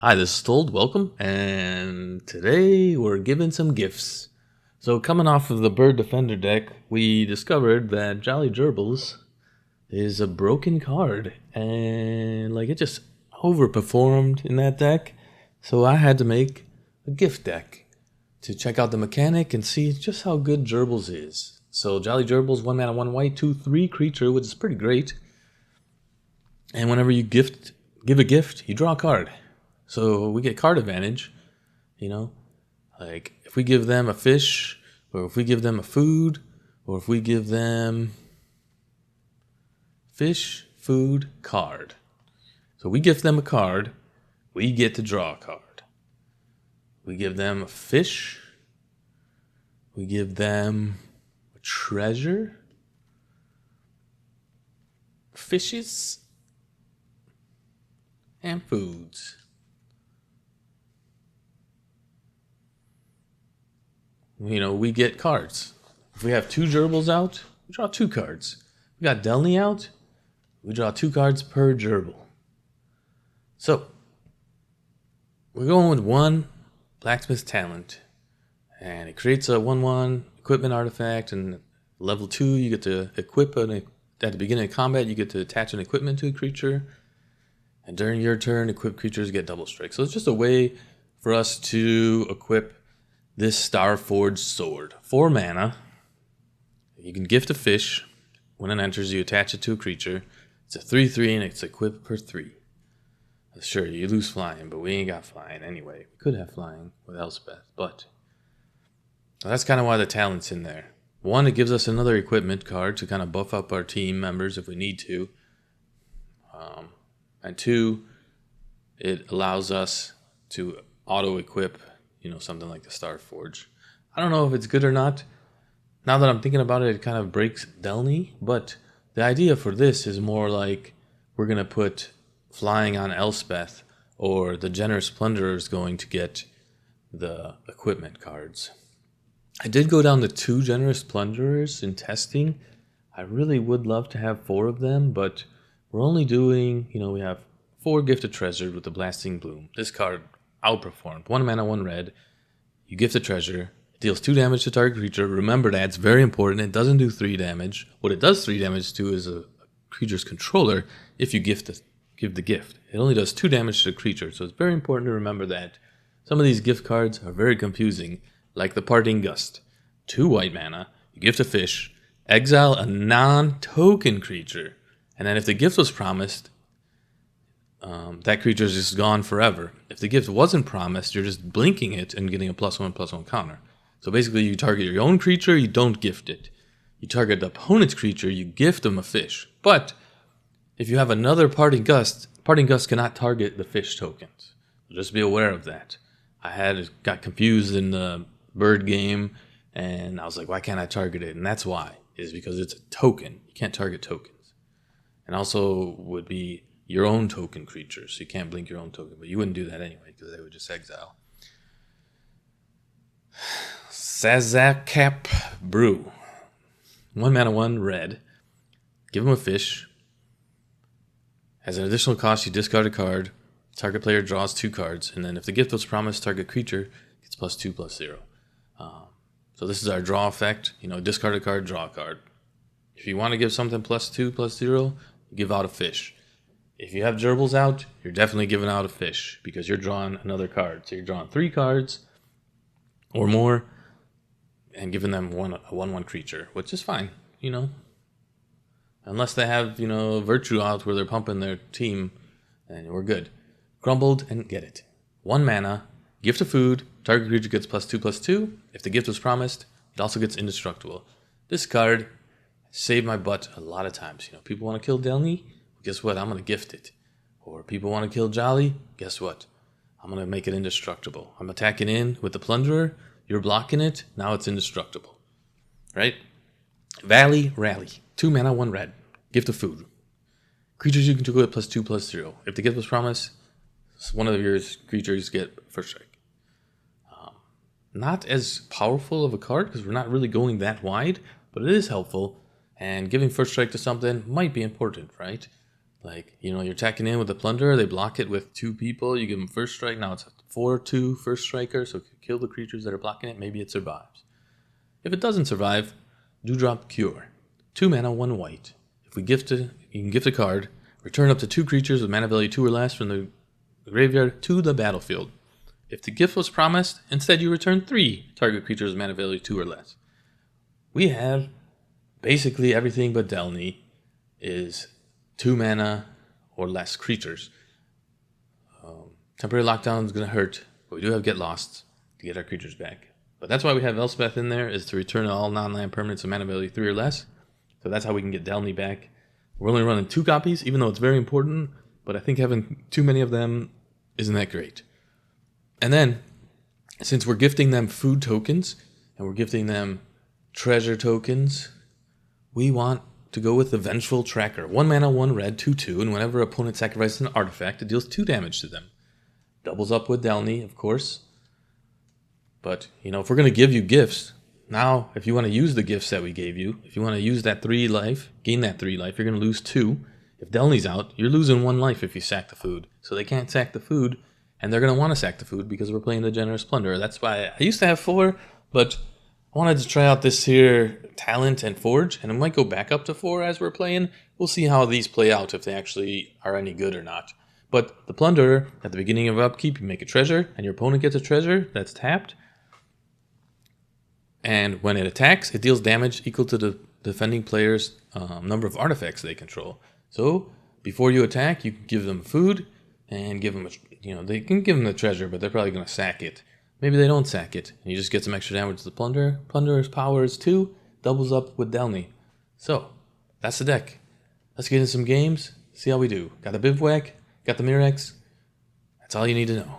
Hi, this is Told. Welcome. And today we're giving some gifts. So, coming off of the Bird Defender deck, we discovered that Jolly Gerbils is a broken card. And, it just overperformed in that deck. So, I had to make a gift deck to check out the mechanic and see just how good Gerbils is. So, Jolly Gerbils, 1 mana, 1 white, 2/3 creature, which is pretty great. And whenever you give a gift, you draw a card. So we get card advantage, if we give them a fish, or if we give them a food, or if we give them fish, food, card. So we give them a card, we get to draw a card. We give them a fish, we give them a treasure, fishes, and foods. We get cards. If we have 2 gerbils out, we draw 2 cards. We got Delny out, we draw 2 cards per gerbil. So, we're going with 1 Blacksmith Talent. And it creates a 1/1 equipment artifact, and level 2 you get to equip at the beginning of combat, you get to attach an equipment to a creature. And during your turn, equipped creatures get double strike. So it's just a way for us to equip this Starforged Sword. 4 mana. You can gift a fish. When it enters, you attach it to a creature. It's a 3/3 and it's equipped per 3. Sure, you lose flying, but we ain't got flying anyway. We could have flying with Elspeth, but that's kind of why the talent's in there. 1, it gives us another equipment card to kind of buff up our team members if we need to. And 2, it allows us to auto-equip, something like the Starforge. I don't know if it's good or not. Now that I'm thinking about it, it kind of breaks Delny, but the idea for this is more like we're going to put flying on Elspeth, or the Generous Plunderer is going to get the equipment cards. I did go down to 2 Generous Plunderers in testing. I really would love to have 4 of them, but we're only doing, we have 4 Gifted Treasure with the Blasting Bloom. This card outperformed. 1 mana, 1 red. You gift a treasure. It deals 2 damage to target creature. Remember that, it's very important. It doesn't do 3 damage. What it does 3 damage to is a creature's controller if you give the gift. It only does 2 damage to the creature, so it's very important to remember that. Some of these gift cards are very confusing, like the Parting Gust. 2 white mana. You gift a fish. Exile a non-token creature. And then if the gift was promised, that creature is just gone forever. If the gift wasn't promised, you're just blinking it and getting a +1/+1 counter. So basically, you target your own creature, you don't gift it. You target the opponent's creature, you gift them a fish. But if you have another Parting Gust cannot target the fish tokens. So just be aware of that. I got confused in the bird game, and I was like, why can't I target it? And that's why, is because it's a token. You can't target tokens. And also would be your own token creatures. So you can't blink your own token, but you wouldn't do that anyway because they would just exile. Sazakap Brew. 1 mana, 1 red. Give them a fish. As an additional cost, you discard a card. Target player draws 2 cards. And then if the gift was promised, target creature gets +2/+0. So this is our draw effect. Discard a card, draw a card. If you want to give something +2/+0, give out a fish. If you have gerbils out, you're definitely giving out a fish because you're drawing another card. So you're drawing 3 cards or more and giving them a 1/1 creature, which is fine, Unless they have, Virtue out where they're pumping their team, then we're good. Crumbled and get it. 1 mana, gift a food, target creature gets +2/+2. If the gift was promised, it also gets indestructible. This card saved my butt a lot of times. People want to kill Delny. Guess what? I'm going to gift it. Or people want to kill Jolly. Guess what? I'm going to make it indestructible. I'm attacking in with the Plunderer. You're blocking it. Now it's indestructible. Right? Valley Rally. 2 mana, 1 red. Gift of food. Creatures you can do it +2/+0. If the gift was promised, one of your creatures get first strike. Not as powerful of a card because we're not really going that wide, but it is helpful. And giving first strike to something might be important, right? Like, you know, you're attacking in with the Plunderer, they block it with 2 people, you give them first strike, now it's 4/2 first striker, so if you kill the creatures that are blocking it, maybe it survives. If it doesn't survive, do drop Cure. 2 mana, 1 white. If we gift it, you can gift a card, return up to 2 creatures with mana value 2 or less from the graveyard to the battlefield. If the gift was promised, instead you return 3 target creatures with mana value 2 or less. We have basically everything but Delny is 2 mana or less creatures. Temporary Lockdown is going to hurt, but we do have Get Lost to get our creatures back. But that's why we have Elspeth in there, is to return all non-land permanents of mana value 3 or less. So that's how we can get Delny back. We're only running 2 copies, even though it's very important, but I think having too many of them isn't that great. And then, since we're gifting them food tokens, and we're gifting them treasure tokens, we want to go with the Vengeful Tracker. 1 mana, 1 red, 2/2, and whenever opponent sacrifices an artifact, it deals 2 damage to them. Doubles up with Delny, of course. But, you know, if we're going to give you gifts, now, if you want to use the gifts that we gave you, if you want to use that 3 life, gain that 3 life, you're going to lose 2. If Delny's out, you're losing 1 life if you sack the food. So they can't sack the food, and they're going to want to sack the food because we're playing the Generous Plunderer. That's why I used to have 4, but I wanted to try out this here Talent and Forge, and I might go back up to 4 as we're playing. We'll see how these play out, if they actually are any good or not. But the Plunderer, at the beginning of upkeep, you make a treasure, and your opponent gets a treasure that's tapped. And when it attacks, it deals damage equal to the defending player's number of artifacts they control. So before you attack, you can give them food and give them, they can give them the treasure, but they're probably going to sack it. Maybe they don't sack it, and you just get some extra damage to the Plunderer. Plunderer's power is 2, doubles up with Delny. So that's the deck. Let's get in some games, see how we do. Got the Bivouac, got the Mirex. That's all you need to know.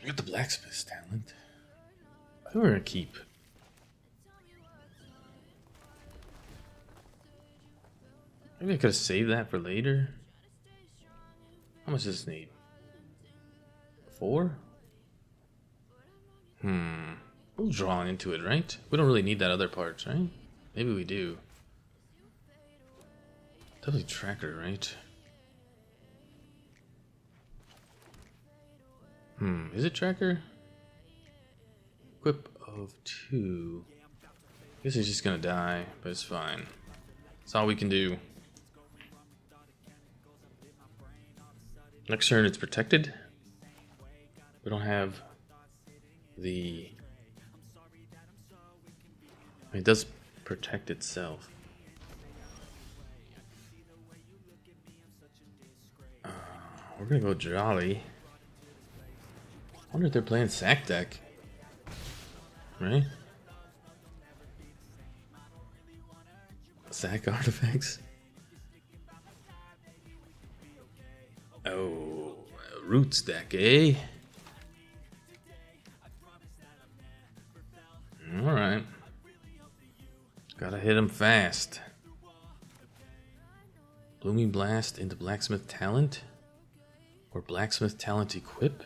Got the Blacksmith's Talent. I think we're gonna keep. Maybe I could have saved that for later. How much does this need? 4? We'll draw into it, right? We don't really need that other part, right? Maybe we do. Definitely Tracker, right? Is it Tracker? Equip of 2. I guess he's just gonna die, but it's fine. That's all we can do. Next turn it's protected. We don't have the... it does protect itself. We're gonna go Jolly. I wonder if they're playing Sack Deck. Right? Sack artifacts. Oh, Roots deck, eh? Alright. Gotta hit him fast. Blooming Blast into Blacksmith Talent? Or Blacksmith Talent Equip?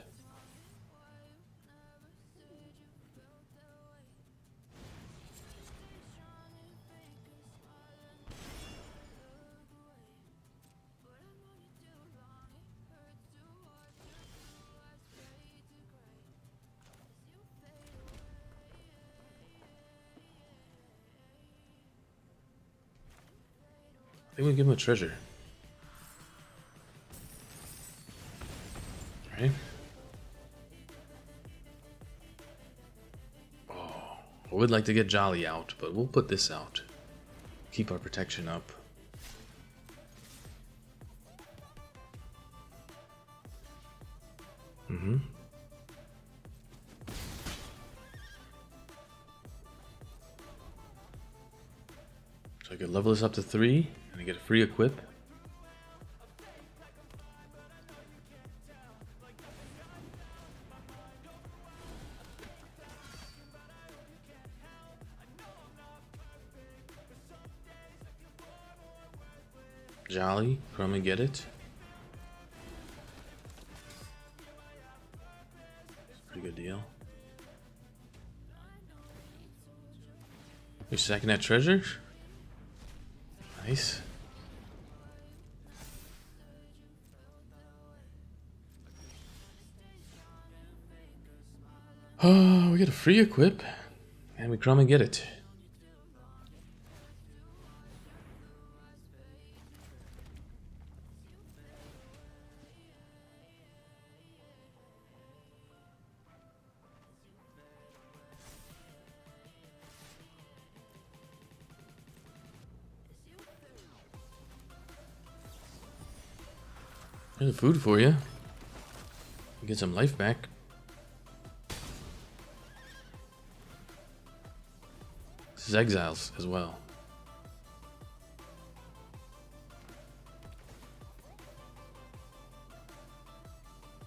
I think we give him a treasure. Right? Oh, I would like to get Jolly out, but we'll put this out. Keep our protection up. So I could level this up to 3, and I get a free equip. Jolly, probably get it. Pretty good deal. You're sacking that treasure? Nice. Oh, we get a free equip. And we come and get it. There's food for you. Get some life back. This is exiles as well.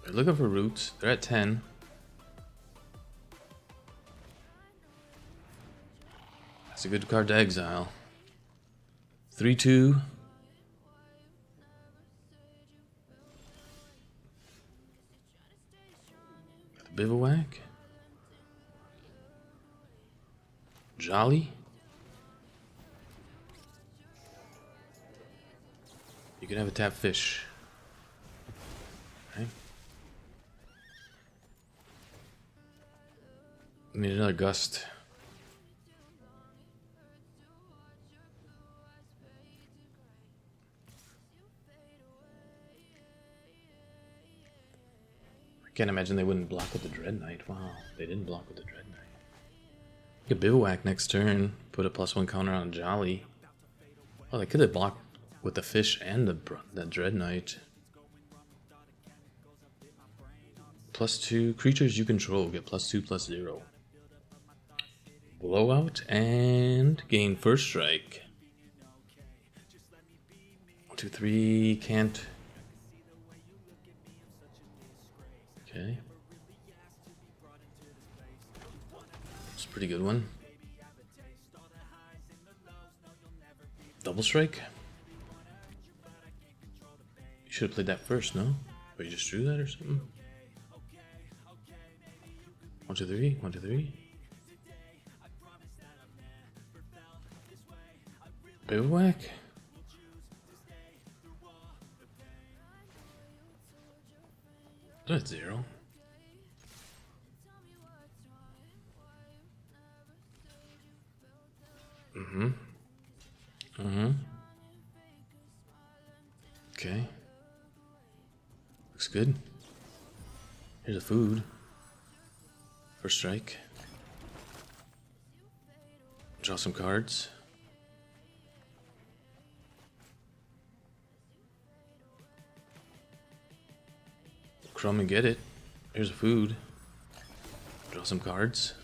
They're looking for roots. They're at 10. That's a good card to exile. 3-2. Got the bivouac. Jolly. You can have a tap fish. Okay. Need another gust. I can't imagine they wouldn't block with the Dread Knight. Wow, they didn't block with the Dread Knight. You could bivouac next turn, put a +1 counter on Jolly. Oh, they could have blocked with the fish and the Dread Knight. +2 creatures you control get +2/+0. Blowout and gain first strike. 1, 2, 3 can't. Okay. It's a pretty good one. Double strike? You should have played that first, no? Or you just drew that or something? 1, 2, 3, 1, 2, 3. Bivouac? That's 0. Okay. Looks good. Here's a food. First strike. Draw some cards. Crumb and get it. Here's a food. Draw some cards.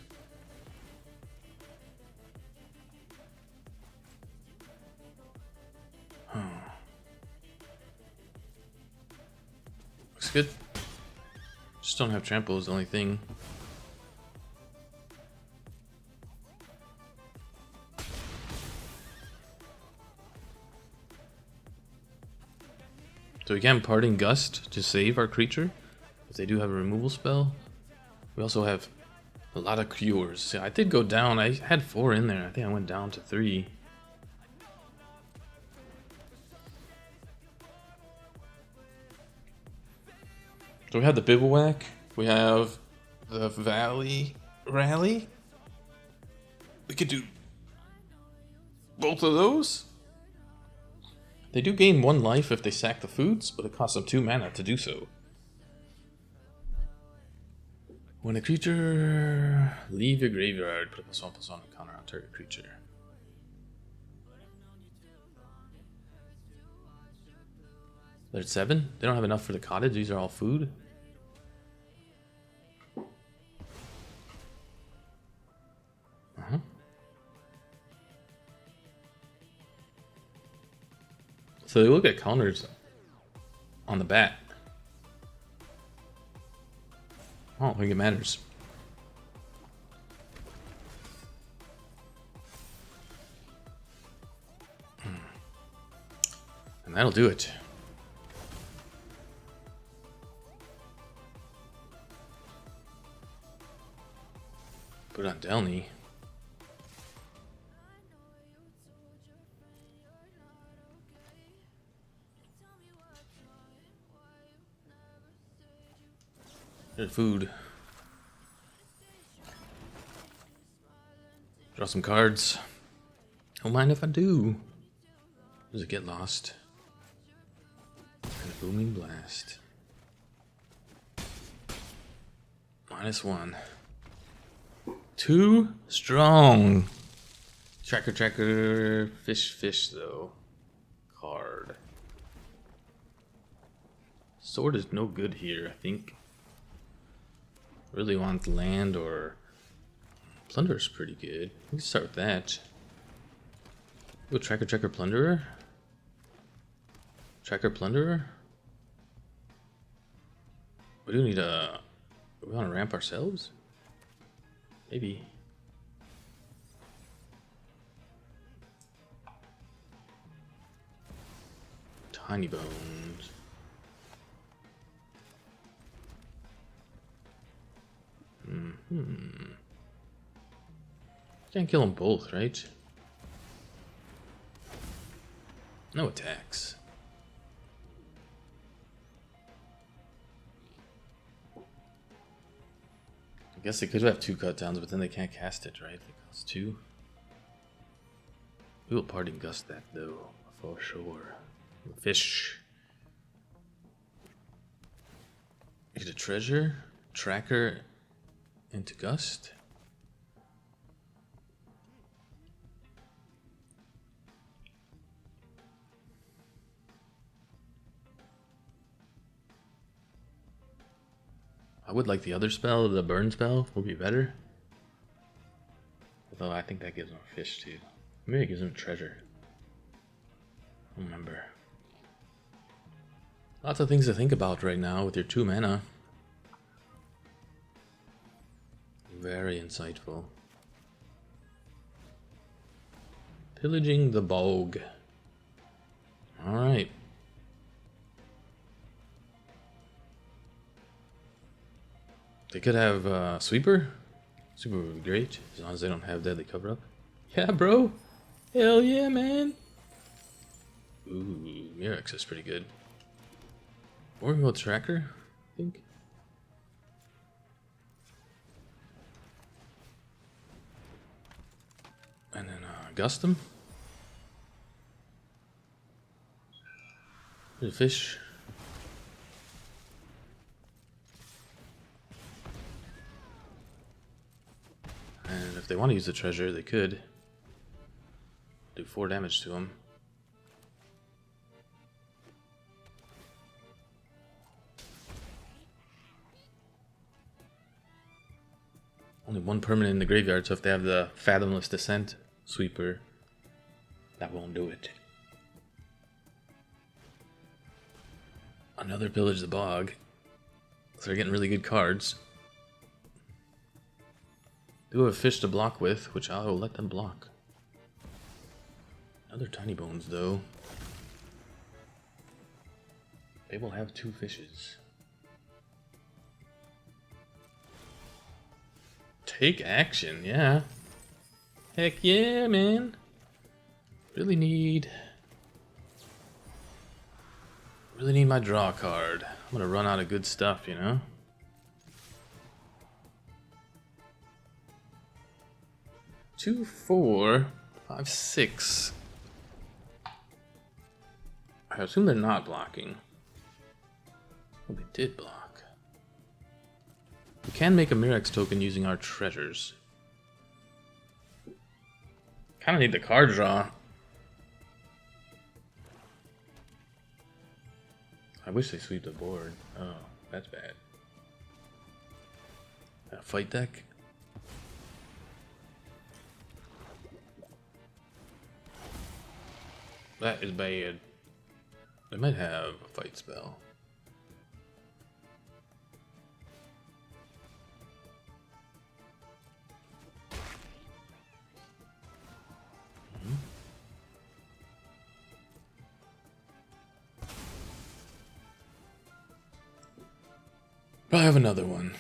Looks good. Just don't have trample is the only thing. So we can Parting Gust to save our creature if they do have a removal spell. We also have a lot of cures. See, I did go down. I had 4 in there. I think I went down to 3. So we have the Bivouac. We have the Valley Rally. We could do both of those. They do gain 1 life if they sack the foods, but it costs them 2 mana to do so. When a creature leave your graveyard, put a +1/+1 counter on target creature. They're at 7. They don't have enough for the cottage. These are all food. So they look at counters on the bat. I don't think it matters. And that'll do it. Put it on Delny. There's food. Draw some cards. Don't mind if I do. Does it get lost? And a booming blast. -1. Too strong. Tracker, fish though. Card. Sword is no good here, I think. Really want land or Plunderer's pretty good. We can start with that. Ooh, Tracker, Plunderer. Tracker, Plunderer. We do need a. We want to ramp ourselves? Maybe. Tiny bones. Can't kill them both, right? No attacks. I guess they could have 2 cut downs, but then they can't cast it, right? They cost 2. We will parting gust that though, for sure. Fish. Get a treasure, tracker into gust. I would like the other spell, the burn spell would be better. Although I think that gives him a fish too. Maybe it gives him a treasure. I don't remember. Lots of things to think about right now with your 2 mana. Very insightful. Pillaging the bog. Alright. They could have Sweeper. Sweeper would be great, as long as they don't have Deadly Cover Up. Yeah, bro. Hell yeah, man. Ooh, Mirrex is pretty good. Or we can go Tracker, I think. And then Gust him. There's a fish. And if they want to use the treasure, they could do 4 damage to him. Only 1 permanent in the graveyard, so if they have the Fathomless Descent Sweeper, that won't do it. Another Pillage the Bog. So they're getting really good cards. They do have a fish to block with, which I'll let them block. Another Tiny Bones, though. They will have 2 fishes. Take action, yeah. Heck yeah, man. Really need my draw card. I'm gonna run out of good stuff, you know? Two, 4, 5, 6. I assume they're not blocking. Well, they did block. We can make a Mirrex token using our treasures. Kinda need the card draw. I wish they sweep the board. Oh, that's bad. A fight deck? That is bad. They might have a fight spell. I have another one.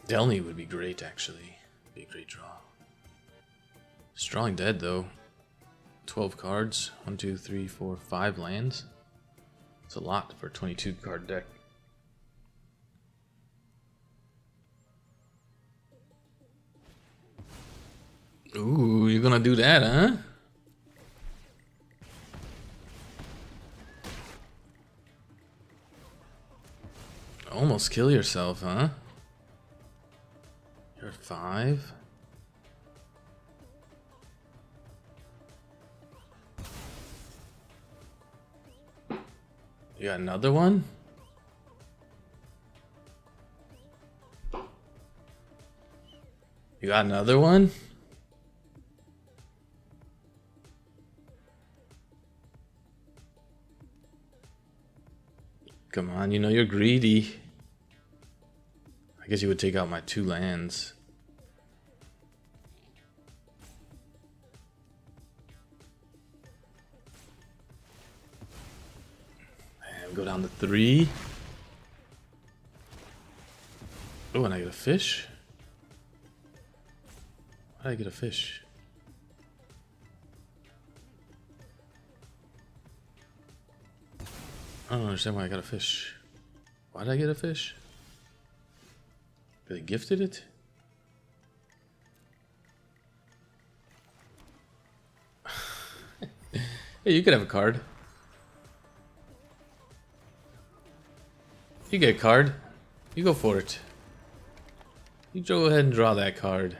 Delny would be great, actually. Be a great draw. Strong Dead, though. 12 cards. 1, 2, 3, 4, 5 lands. It's a lot for a 22 card deck. Ooh, you're gonna do that, huh? Almost kill yourself, huh? You're at 5. You got another one? You got another one? Come on, you know you're greedy. I guess you would take out my 2 lands. And go down to 3. Oh, and I get a fish? Why did I get a fish? I don't understand why I got a fish. Why did I get a fish? They gifted it? Hey, you could have a card. You get a card. You go for it. You go ahead and draw that card.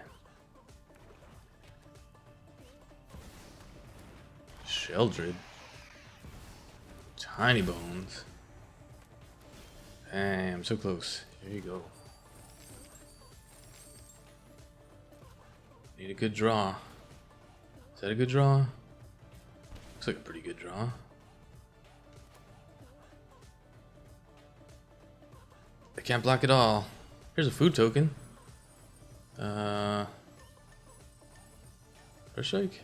Sheldred. Tiny bones. Damn, so close. Here you go. Need a good draw. Is that a good draw? Looks like a pretty good draw. I can't block it all. Here's a food token. First strike.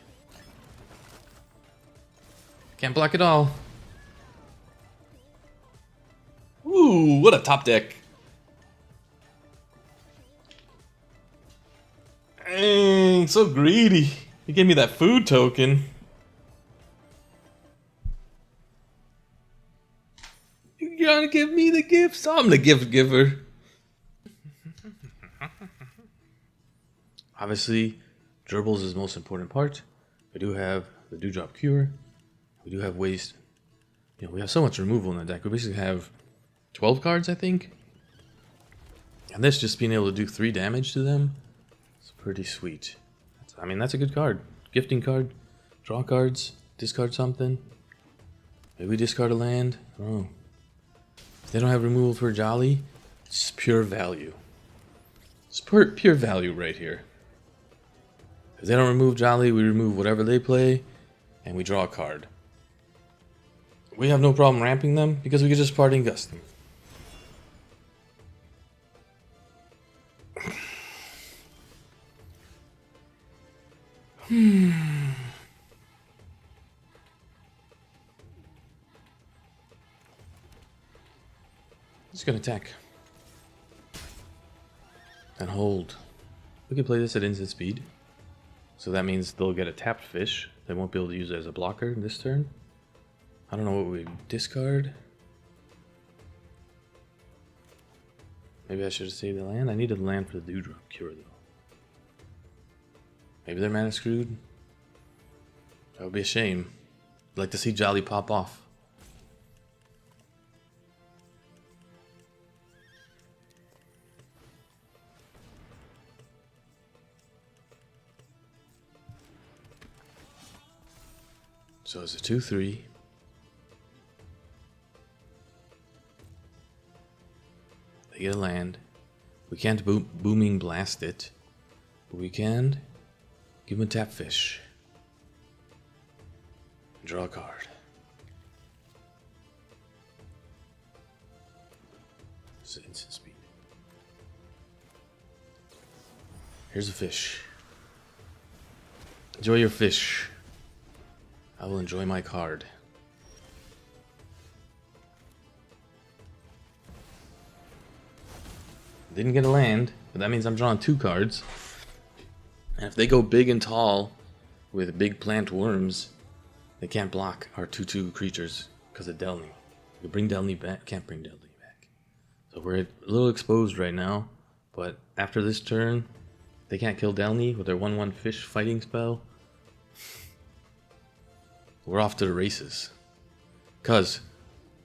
Can't block it all. Ooh, what a top deck. Dang, so greedy. You gave me that food token. You gotta give me the gifts. I'm the gift giver. Obviously, Gerbils is the most important part. We do have the Dewdrop Cure. We do have waste. You know, we have so much removal in the deck. We basically have 12 cards, I think. And this just being able to do 3 damage to them, it's pretty sweet. I mean, that's a good card. Gifting card. Draw cards. Discard something. Maybe discard a land. I don't know. If they don't have removal for Jolly, it's pure value. It's pure value right here. If they don't remove Jolly, we remove whatever they play, and we draw a card. We have no problem ramping them, because we can just Parting Gust them. Just gonna attack. And hold. We can play this at instant speed. So that means they'll get a tapped fish. They won't be able to use it as a blocker this turn. I don't know what we discard. Maybe I should have saved the land. I needed the land for the Dewdrop Cure though. Maybe they're mana screwed. That would be a shame. I'd like to see Jolly pop off. So it's a 2/3. They get a land. We can't booming blast it, but we can give them a tap fish. Draw a card. It's instant speed. Here's a fish. Enjoy your fish. I will enjoy my card. Didn't get a land, but that means I'm drawing 2 cards. And if they go big and tall with big plant worms, they can't block our 2/2 creatures because of Delny. We can bring Delny back. Can't bring Delny back. So we're a little exposed right now. But after this turn, they can't kill Delny with their 1/1 fish fighting spell. We're off to the races. Because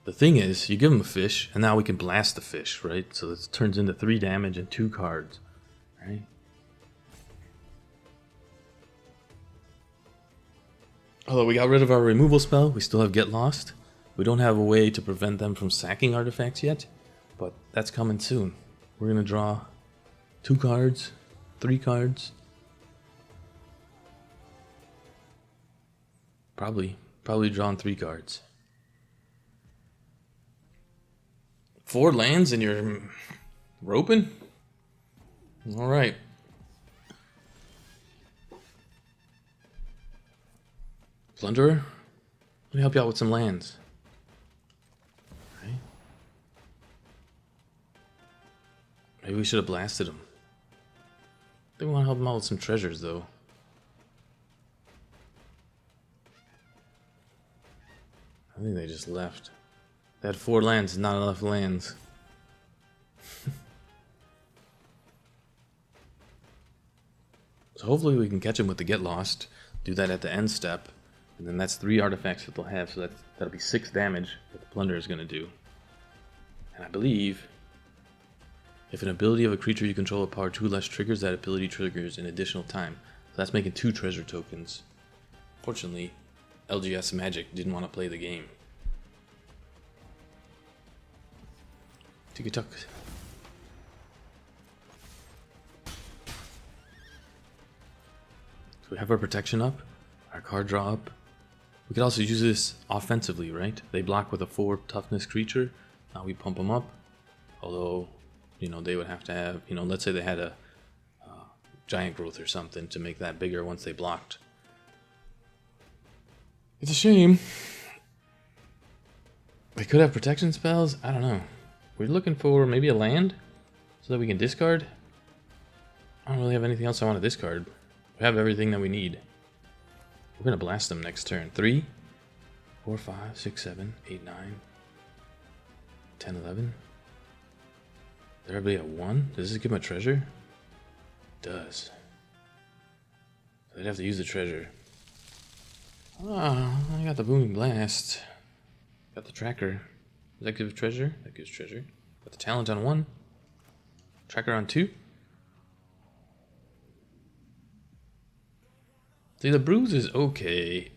the thing is, you give them a fish, and now we can blast the fish, right? So this turns into 3 damage and 2 cards, right? Although we got rid of our removal spell, we still have Get Lost. We don't have a way to prevent them from sacking artifacts yet, but that's coming soon. We're going to draw 2 cards, 3 cards. Probably drawn 3 cards. 4 lands and you're roping? Alright. Plunderer? Let me help you out with some lands. Okay. Maybe we should have blasted him. I think we want to help him out with some treasures, though. I think they just left. They had 4 lands, not enough lands. So hopefully we can catch him with the Get Lost. Do that at the end step. And then that's 3 artifacts that they'll have, so that'll be 6 damage that the Plunder is going to do. And I believe if an ability of a creature you control with power 2 less triggers, that ability triggers an additional time. So that's making 2 treasure tokens. Fortunately, LGS Magic didn't want to play the game. Tiki-tuck. So we have our protection up, our card draw up. We could also use this offensively, right? They block with a 4 toughness creature. Now we pump them up. Although, you know, they would have to have, you know, let's say they had a giant growth or something to make that bigger once they blocked. It's a shame. They could have protection spells. I don't know. We're looking for maybe a land so that we can discard. I don't really have anything else I want to discard. We have everything that we need. We're going to blast them next turn. 3, 4, 5, 6, 7, 8, 9, 10, 11. Is everybody at 1? Does this give them a treasure? It does. So they'd have to use the treasure. Ah, I got the Booming Blast. Got the tracker. Does that give treasure? That gives treasure. Got the talent on 1. Tracker on 2. See, the bruise is okay.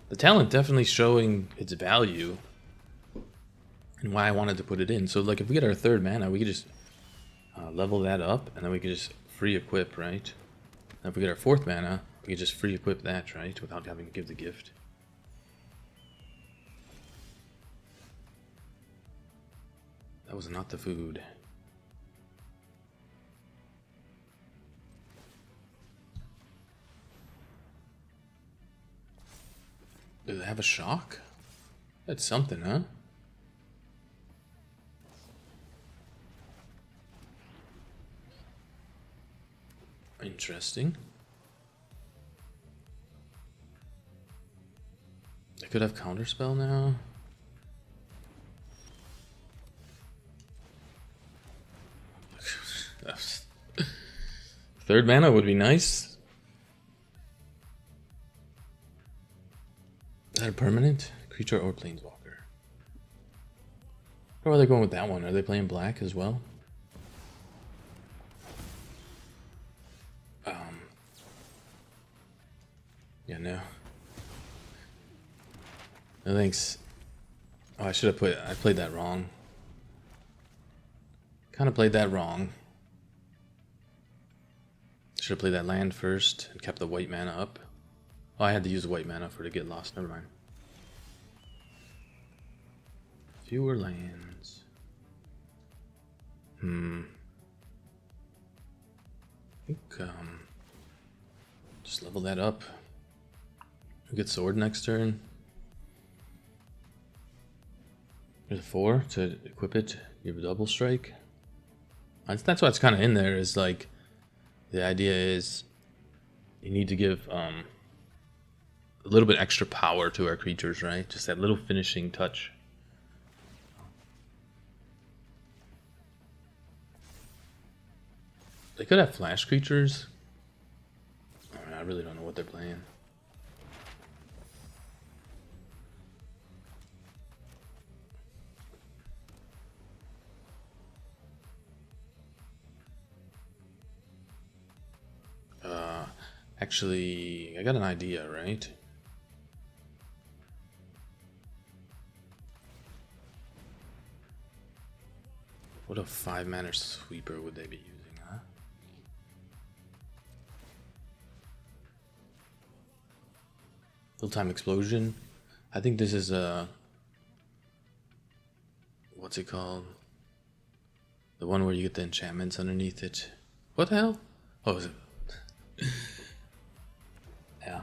The talent definitely showing its value and why I wanted to put it in. So, like, if we get our 3rd mana, we could just level that up, and then we could just free equip, right? And if we get our 4th mana, we could just free equip that, right? Without having to give the gift. That was not the food. Do they have a shock? That's something, huh? Interesting. They could have counterspell now. Third mana would be nice. Is that a permanent? Creature or planeswalker? Or are they going with that one? Are they playing black as well? Yeah, no. No thanks. Oh, I played that wrong. Kind of played that wrong. Should have played that land first and kept the white mana up. Oh, I had to use the white mana for it to get lost. Never mind. Fewer lands. I think, just level that up. We get sword next turn. There's a 4 to equip it. Give a double strike. That's what's kind of in there. Is like the idea is you need to give a little bit extra power to our creatures, right? Just that little finishing touch. They could have flash creatures. I really don't know what they're playing. Actually, I got an idea, right? What a 5-mana sweeper would they be using, huh? Full-time explosion. I think this is what's it called? The one where you get the enchantments underneath it. What the hell? Oh, is it? Yeah.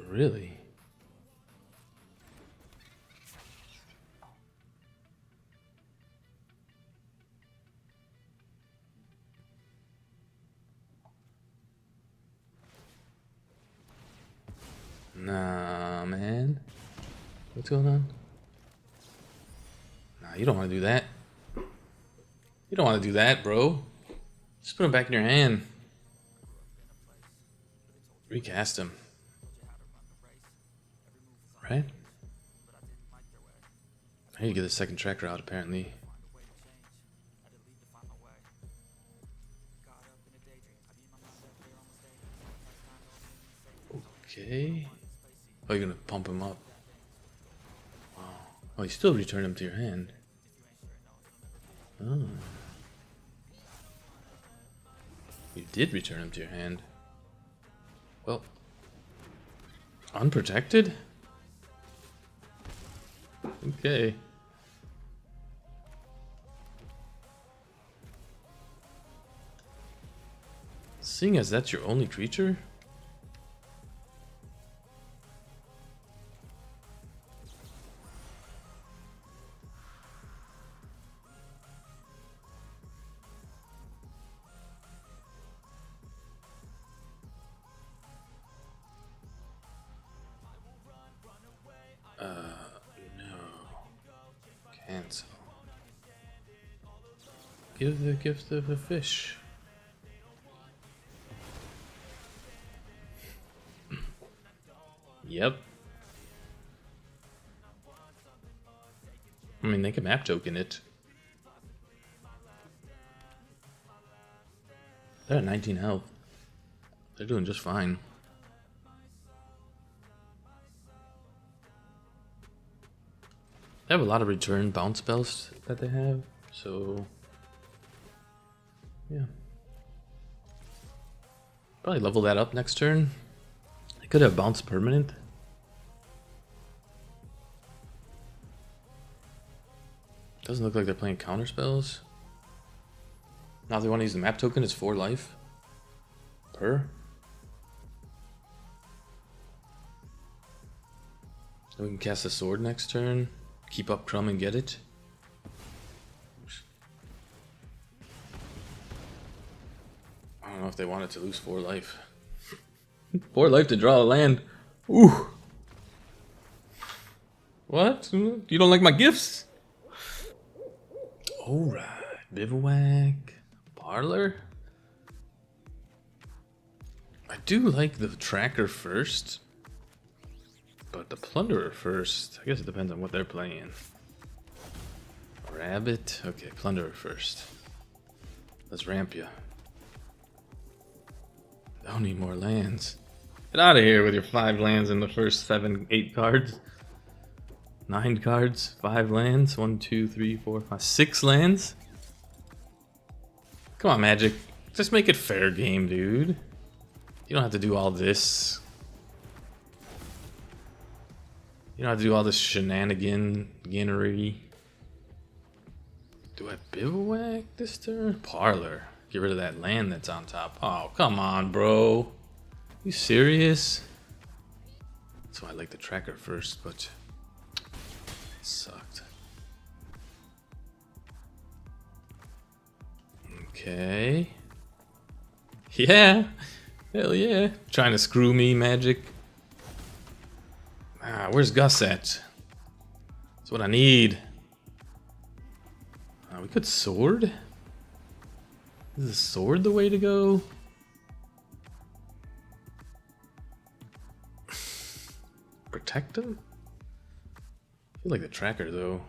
Really? Nah, man. What's going on? Nah, you don't want to do that. You don't want to do that, bro. Just put him back in your hand. Recast him. Right? I need to get the second tracker out, apparently. Okay. Oh, you're gonna pump him up. Wow. Oh, you still return him to your hand. Oh. You did return him to your hand. Well. Unprotected? Okay. Seeing as that's your only creature? Cancel. Give the gift of a fish. Yep. I mean, they can map token it. They're at 19 health. They're doing just fine. They have a lot of return bounce spells that they have, so yeah. Probably level that up next turn. They could have bounce permanent. Doesn't look like they're playing counter spells. Now they want to use the map token, it's 4 life per. Then we can cast a sword next turn. Keep up Crumb and get it. I don't know if they wanted to lose 4 life. 4 life to draw a land. Ooh. What? You don't like my gifts? Alright. Bivouac. Parlor. I do like the tracker first. But the plunderer first. I guess it depends on what they're playing. Rabbit. Okay, plunderer first. Let's ramp ya. Don't need more lands. Get out of here with your 5 lands in the first 7, 8 cards. 9 cards, 5 lands. 1, 2, 3, 4, 5, 6 lands. Come on, Magic. Just make it fair game, dude. You don't have to do all this. You don't have to do all this shenaniganery. Do I bivouac this turn? Parlor. Get rid of that land that's on top. Oh, come on, bro. You serious? That's why I like the tracker first, but it sucked. Okay. Yeah. Hell yeah. Trying to screw me, Magic. Ah, where's Gus at? That's what I need. We could sword? Is the sword the way to go? Protect him? I feel like the tracker though.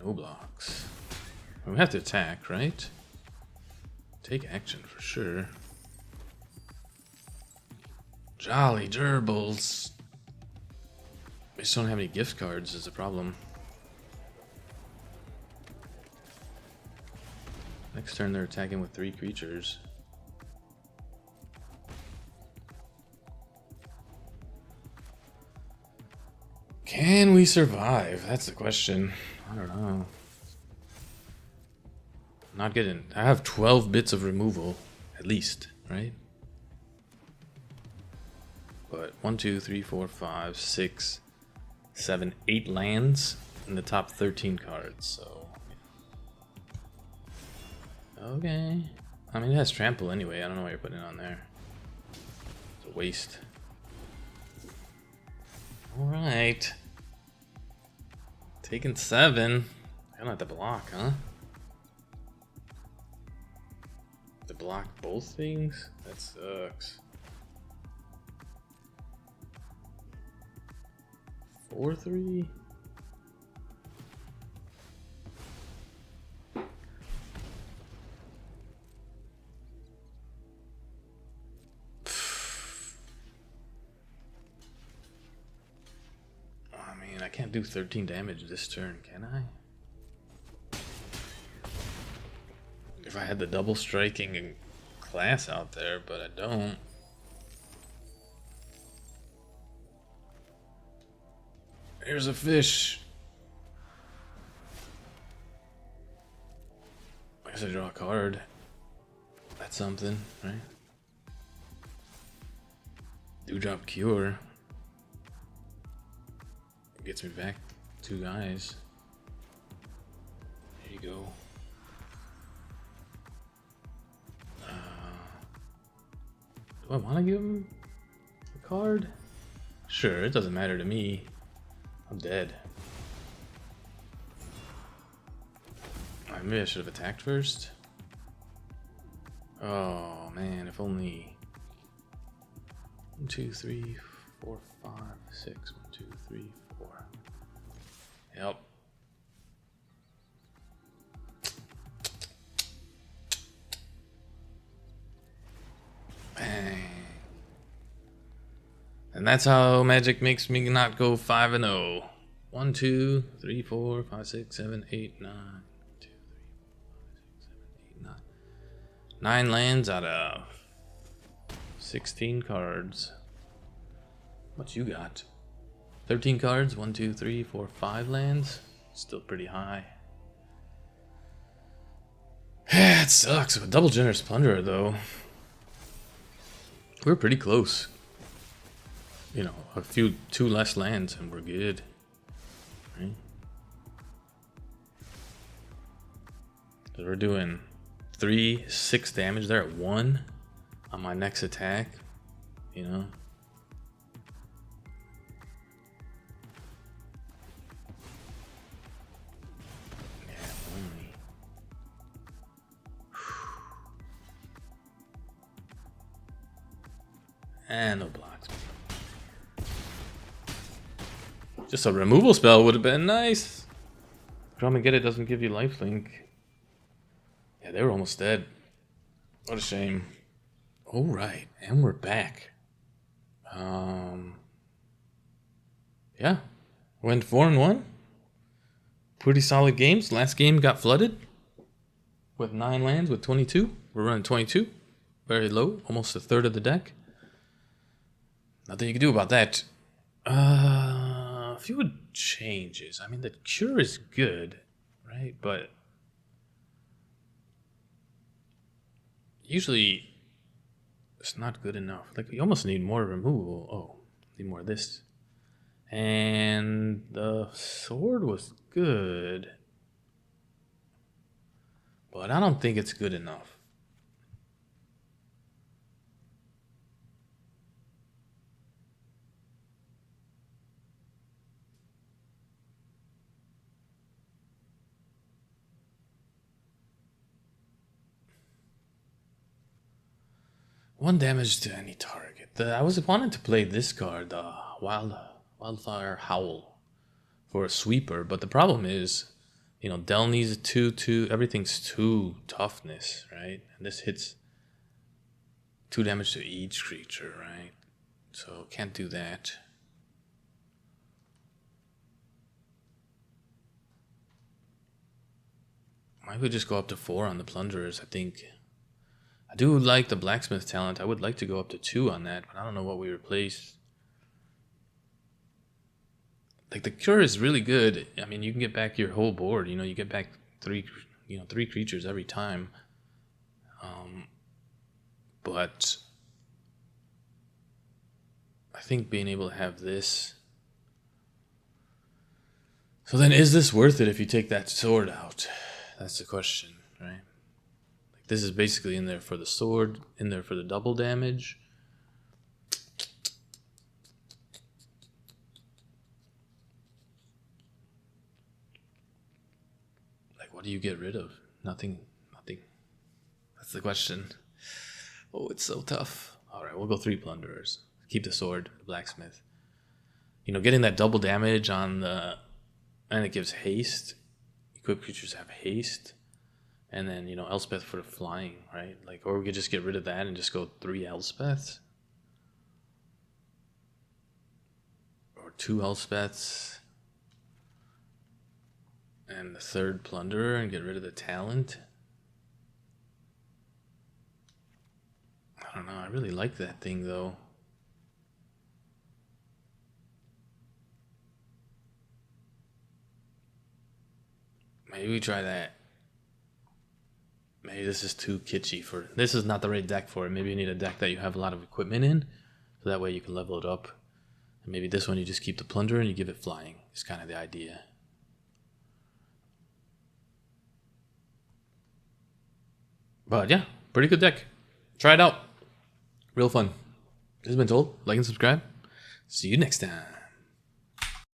No blocks. We have to attack, right? Take action for sure. Jolly gerbils. We just don't have any gift cards is a problem. Next turn they're attacking with 3 creatures. Can we survive? That's the question. I don't know. Not getting... I have 12 bits of removal, at least, right? But 1, 2, 3, 4, 5, 6, 7, 8 lands in the top 13 cards, so... Okay. I mean, it has trample anyway. I don't know what you're putting on there. It's a waste. Alright. Taking 7. I don't have to block, huh? To block both things? That sucks. 4-3? I can't do 13 damage this turn, can I? If I had the double striking and class out there, but I don't. Here's a fish. I guess I draw a card. That's something, right? Dewdrop Cure. Gets me back 2 guys. There you go. Do I want to give him a card? Sure, it doesn't matter to me. I'm dead. Maybe I should have attacked first. Oh man, if only. 1, 2, 3, 4, 5, 6. 1, 2, 3, 4. Yep. Bang. And that's how Magic makes me not go 5-0. 1, 2, 3, 4, 5, 6, 7, 8, 9. 2, 3, 4, 5, 6, 7, 8, 9. 9 lands out of 16 cards. What you got? 13 cards, 1, 2, 3, 4, 5 lands. Still pretty high. It sucks. With double Generous Plunderer, though, we're pretty close. You know, 2 less lands and we're good. Right? So we're doing 3, 6 damage there at 1 on my next attack. You know. And no blocks. Just a removal spell would have been nice. Drum and Get It doesn't give you lifelink. Yeah, they were almost dead. What a shame. Alright, and we're back. Yeah. Went 4-1. Pretty solid games. Last game got flooded with 9 lands with 22. We're running 22. Very low, almost a third of the deck. Nothing you can do about that. A few changes. I mean, the cure is good, right? But usually it's not good enough. Like, you almost need more removal. Oh, need more of this. And the sword was good. but I don't think it's good enough. One damage to any target. I was wanting to play this card, Wildfire Howl, for a sweeper, but the problem is, you know, Del needs a 2/2. Everything's 2 toughness, right? And this hits 2 damage to each creature, right? So can't do that. I would just go up to 4 on the Plunderers, I think. I do like the Blacksmith talent. I would like to go up to 2 on that, but I don't know what we replace. Like, the Cure is really good. I mean, you can get back your whole board. You know, you get back 3 creatures every time. But I think being able to have this. So then, is this worth it if you take that sword out? That's the question, right? Like, this is basically in there for the sword, in there for the double damage. Like, what do you get rid of? Nothing. That's the question. Oh, it's so tough. All right, we'll go 3 Plunderers. Keep the sword, the Blacksmith. You know, getting that double damage on the... And it gives haste. Equipped creatures have haste. And then, you know, Elspeth for the flying, right? Like, or we could just get rid of that and just go 3 Elspeths. Or 2 Elspeths. And the 3rd Plunderer and get rid of the talent. I don't know, I really like that thing though. Maybe we try that. Maybe this is too kitschy for... This is not the right deck for it. Maybe you need a deck that you have a lot of equipment in. So that way you can level it up. And maybe this one you just keep the Plunder and you give it flying. It's kind of the idea. But yeah, pretty good deck. Try it out. Real fun. This has been Told. Like and subscribe. See you next time.